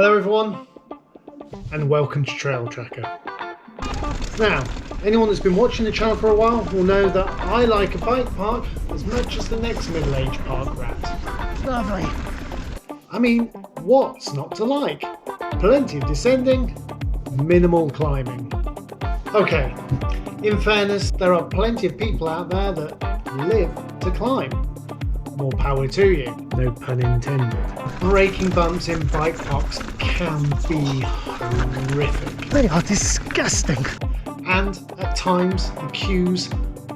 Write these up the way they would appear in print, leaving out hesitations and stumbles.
Hello everyone, and welcome to Trail Tracker. Now, anyone that's been watching the channel for a while will know that I like a bike park as much as the next middle-aged park rat. Lovely. I mean, what's not to like? Plenty of descending, minimal climbing. Okay, in fairness, there are plenty of people out there that live to climb. More power to you, no pun intended. Braking bumps in bike parks can be horrific. They are disgusting. And at times the queues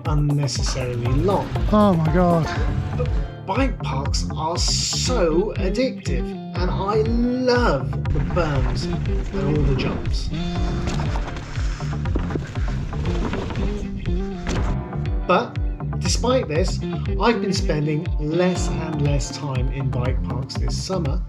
unnecessarily long. Oh my god. But bike parks are so addictive, and I love the berms and all the jumps. But despite this, I've been spending less and less time in bike parks this summer,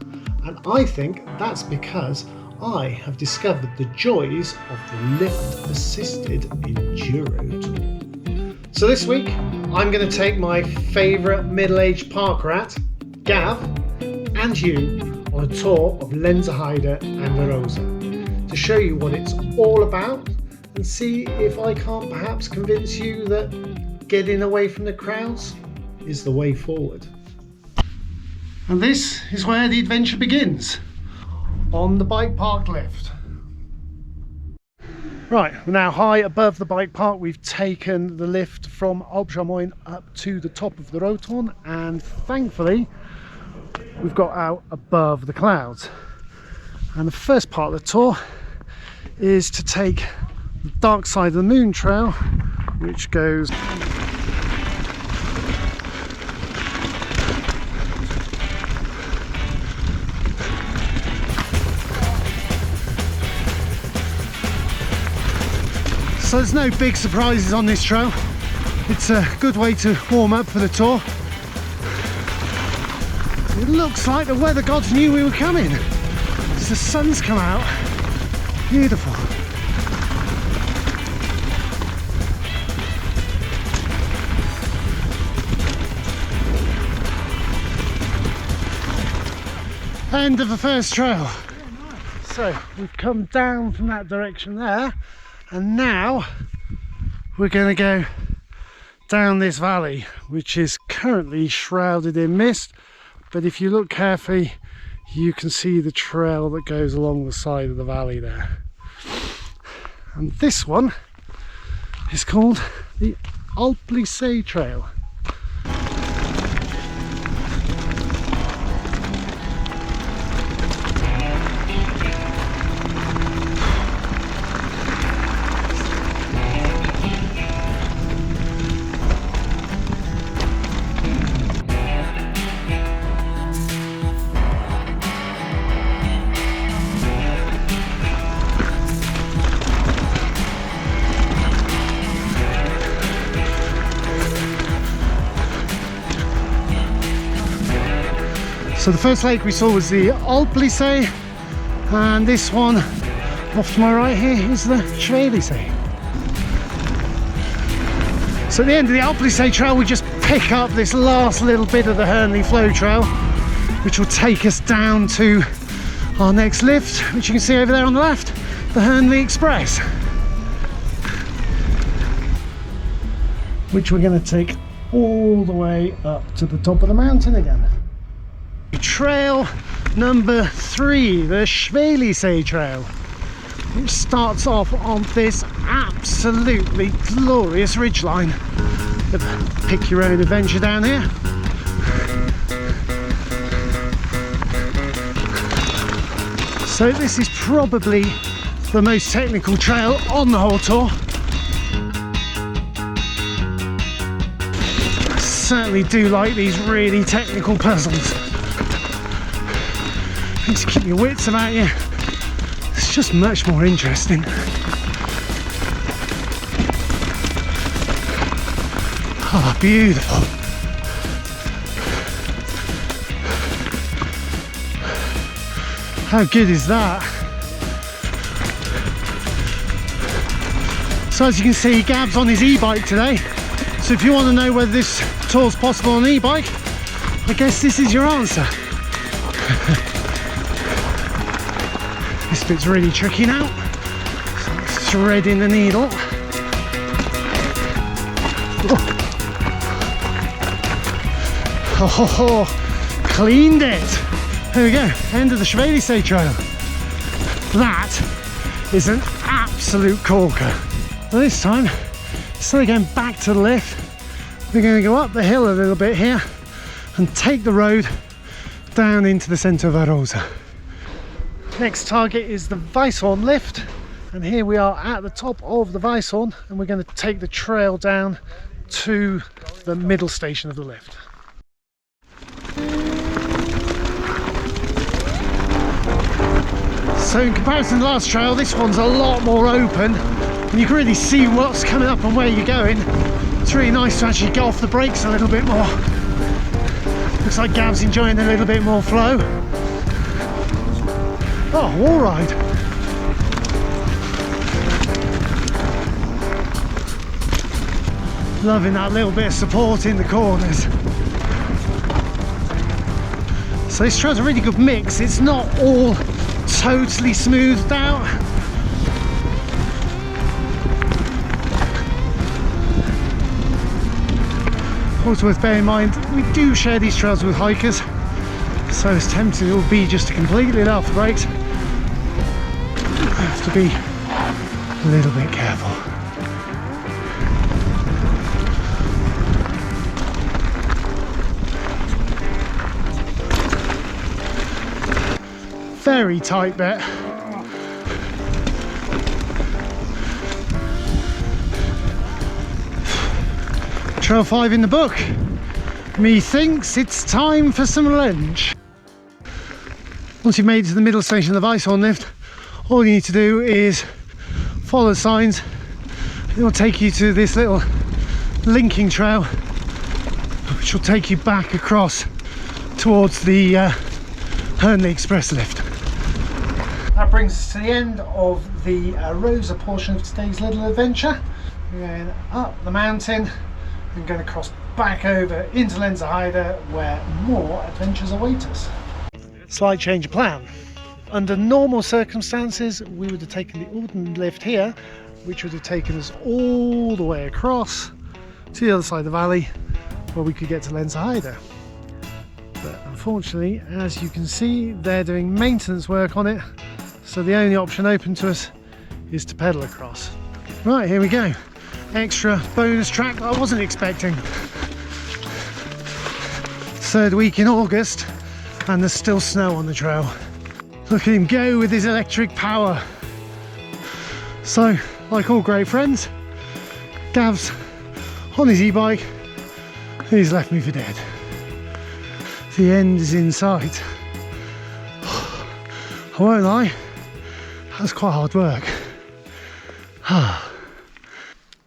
and I think that's because I have discovered the joys of the lift-assisted Enduro tour. So this week, I'm going to take my favourite middle-aged park rat, Gav, and you on a tour of Lenzerheide and to show you what it's all about and see if I can't perhaps convince you that getting away from the crowds is the way forward. And this is where the adventure begins, on the bike park lift. Right, we're now high above the bike park. We've taken the lift from Albusay up to the top of the Roton, and thankfully we've got out above the clouds. And the first part of the tour is to take the dark side of the moon trail, which goes so there's no big surprises on this trail. It's a good way to warm up for the tour. It looks like the weather gods knew we were coming. The sun's come out. Beautiful. End of the first trail. So we've come down from that direction there, and now we're going to go down this valley, which is currently shrouded in mist, but if you look carefully you can see the trail that goes along the side of the valley there. And this one is called the Albusay Trail. So the first lake we saw was the Albusay, and this one off to my right here is the Shuvely Trail. So at the end of the Albusay Trail we just pick up this last little bit of the Hernley Flow Trail, which will take us down to our next lift, which you can see over there on the left, the Shuvely Express, which we're going to take all the way up to the top of the mountain again. Trail number 3, the Shuvely Trail, which starts off on this absolutely glorious ridgeline. Pick your own adventure down here. So this is probably the most technical trail on the whole tour. I certainly do like these really technical puzzles. To keep your wits about you. It's just much more interesting. Oh, beautiful. How good is that? So as you can see, Gab's on his e-bike today. So if you want to know whether this tour's possible on an e-bike, I guess this is your answer. This bit's really tricky now. So threading the needle. Oh, cleaned it. There we go, end of the Shuvely Trail. That is an absolute corker. Well, this time, instead of going back to the lift, we're going to go up the hill a little bit here and take the road down into the centre of Arosa. Next target is the Weisshorn lift, and here we are at the top of the Weisshorn, and we're going to take the trail down to the middle station of the lift. So in comparison to the last trail, this one's a lot more open and you can really see what's coming up and where you're going. It's really nice to actually get off the brakes a little bit more. Looks like Gav's enjoying a little bit more flow. Oh, wall ride. Loving that little bit of support in the corners. So this trail's a really good mix. It's not all totally smoothed out. Also worth bearing in mind, we do share these trails with hikers, so as tempting it will be just to completely let off the brakes, you have to be a little bit careful. Very tight bit. Trail 5 in the book. Methinks it's time for some lunch. Once you've made it to the middle station of the Weisshorn lift, all you need to do is follow the signs. It will take you to this little linking trail, which will take you back across towards the Shuvely Express lift. That brings us to the end of the Rosa portion of today's little adventure. We're going up the mountain and going to cross back over into Lenzerheide, where more adventures await us. Slight change of plan. Under normal circumstances, we would have taken the Uden lift here, which would have taken us all the way across to the other side of the valley, where we could get to Lenzerheide. But unfortunately, as you can see, they're doing maintenance work on it, so the only option open to us is to pedal across. Right, here we go. Extra bonus track that I wasn't expecting. Third week in August, and there's still snow on the trail. Look at him go with his electric power. So, like all great friends, Gav's on his e-bike and he's left me for dead. The end is in sight. I won't lie, that's quite hard work.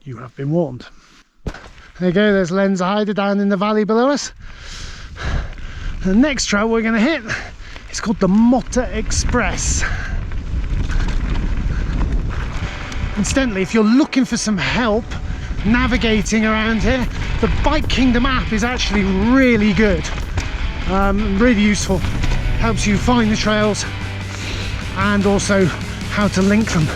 You have been warned. There you go, there's Lenzerheide down in the valley below us. The next trail we're going to hit is called the Motta Express. Incidentally, if you're looking for some help navigating around here, the Bike Kingdom app is actually really good. Really useful. Helps you find the trails and also how to link them.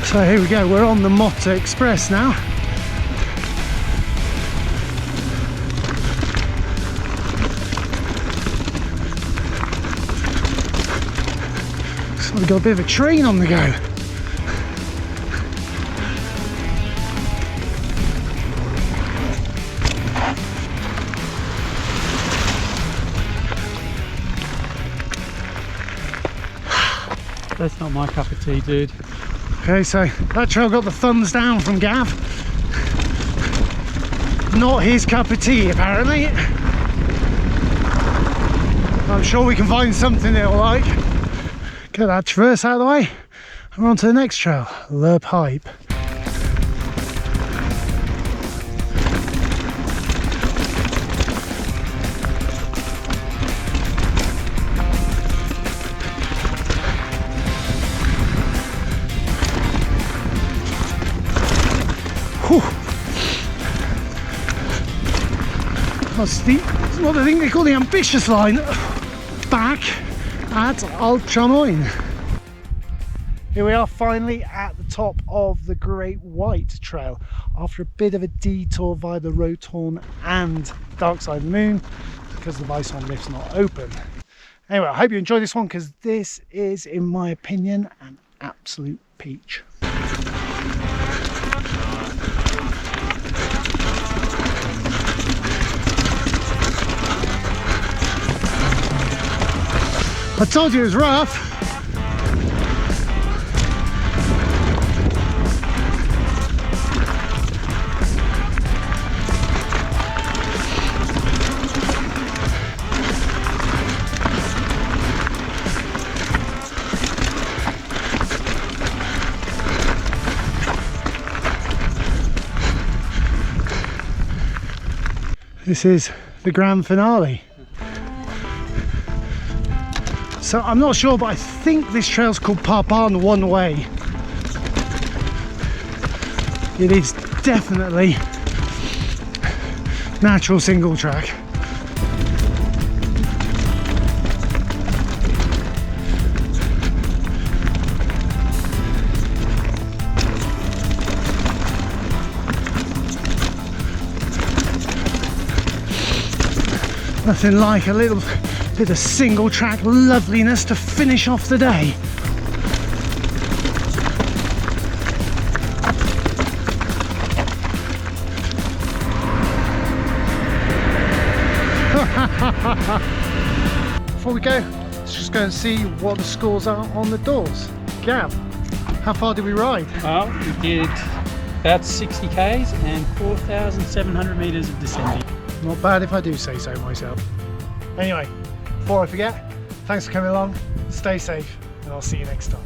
So here we go, we're on the Motta Express now. So we've got a bit of a train on the go. That's not my cup of tea, dude. Okay, so that trail got the thumbs down from Gav. Not his cup of tea, apparently. I'm sure we can find something that he'll like. Get that traverse out of the way, and we're on to the next trail, the Pipe. That's what I think they call the ambitious line, back at Altchamoyne. Here we are finally at the top of the Great White Trail after a bit of a detour via the Rotorn and Dark Side of the Moon because the Bison lift's not open. Anyway, I hope you enjoy this one because this is, in my opinion, an absolute peach. I told you it was rough. This is the grand finale. So I'm not sure, but I think this trail's called Parpan One Way. It is definitely natural single track. Nothing like a little bit of single track loveliness to finish off the day. Before we go, let's just go and see what the scores are on the doors. Gav, how far did we ride? Well, we did about 60 k's and 4,700 meters of descending. Not bad if I do say so myself. Anyway, before I forget, thanks for coming along, stay safe, and I'll see you next time.